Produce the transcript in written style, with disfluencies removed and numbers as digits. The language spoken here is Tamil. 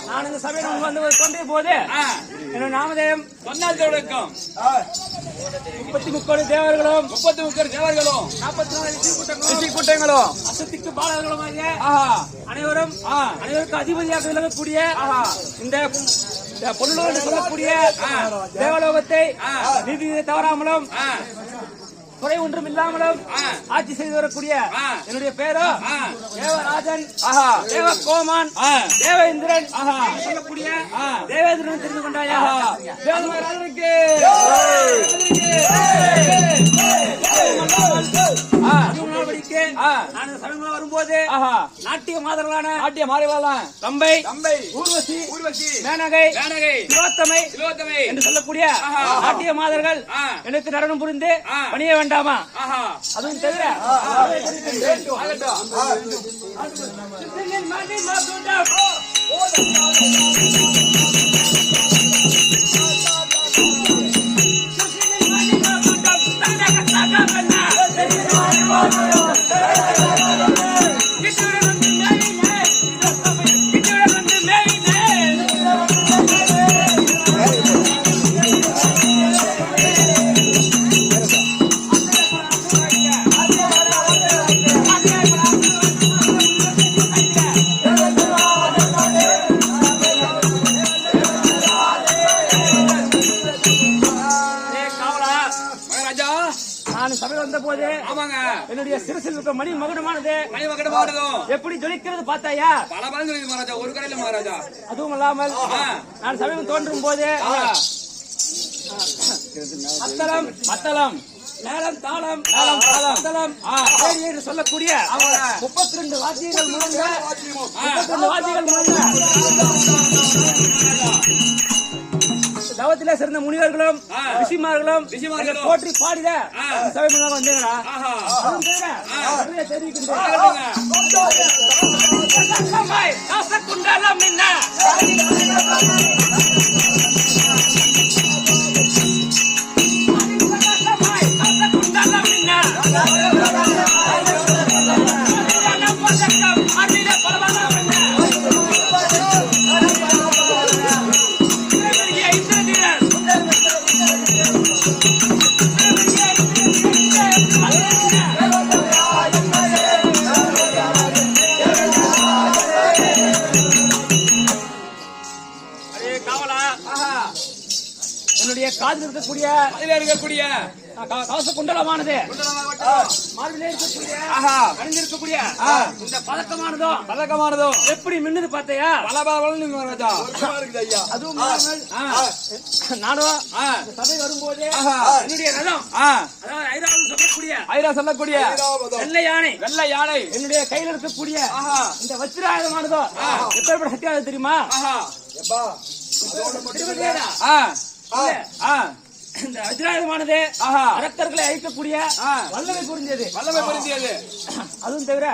நான் இந்த சபையில் வந்து கொண்டே போது என்னோட நாமதேயம் சொன்னால் தொடக்கம் 33 தேவர்களும் 44 கூட்டங்களும் அசத்திக்கு பாலர்களும் அனைவரும் அனைவருக்கும் அதிபதியாக விளங்கக்கூடிய இந்த பொருளோடு சொல்லக்கூடிய தேவலோகத்தை நீதி தவறாமலும் குறை ஒன்றும் இல்லாமலும் ஆட்சி செய்து வரக்கூடிய என்னுடைய பேரோ தேவராஜன் தேவ கோமான் தேவேந்திரன் சொல்லக்கூடிய தேவேந்திரன் தெரிந்து கொண்டாயா தேவராஜனுக்கு நான் சமயங்கள வரும்போது நாட்டிய மாதர்களான தம்பை ஊர்வசி மேனகை திலோத்தமை என்று சொல்லக்கூடிய நாட்டிய மாதர்கள் எனக்கு நடனம் புரிந்து பணிய வேண்டாமா? அதுவும் தவிர என்னுடைய சிறுசில் இருக்க மணி மகுடமானது எப்படி ஜொலிக்கிறது பார்த்தாயா? ஒரு கடையில் மகாராஜா. அதுவும் இல்லாமல் நான் சமயம் தோன்றும் போது அத்தலம் மேளம் தாளம் அத்தலம் என்று சொல்லக்கூடிய 32 வாத்தியங்கள் முழங்க தவத்திலே சிறந்த முனிவர்களும் ரிஷிமார்களும் போற்றி பாடித சபை மூலம் வந்தீங்களா? என்னுடைய காதில் இருக்கக்கூடிய கவச குண்டலமானது மார்பிலே இருக்கக்கூடிய இந்த பதக்கமானதோ எப்படி மின்னுது பார்த்தையா? அதுவும் நானும் சபை வரும்போது என்னுடைய ரதம் ஐரா சொல்லக்கூடிய வெள்ளை யானை என்னுடைய கையில் இருக்கக்கூடிய இந்த வச்சிராயுதமானதோ எப்பேற்பட்ட சக்தியாக தெரியுமா? இந்த வஜ்ராயுதமானது அரக்கர்களை அழிக்கக்கூடிய வல்லமை புரிஞ்சது. அதுவும் தவிர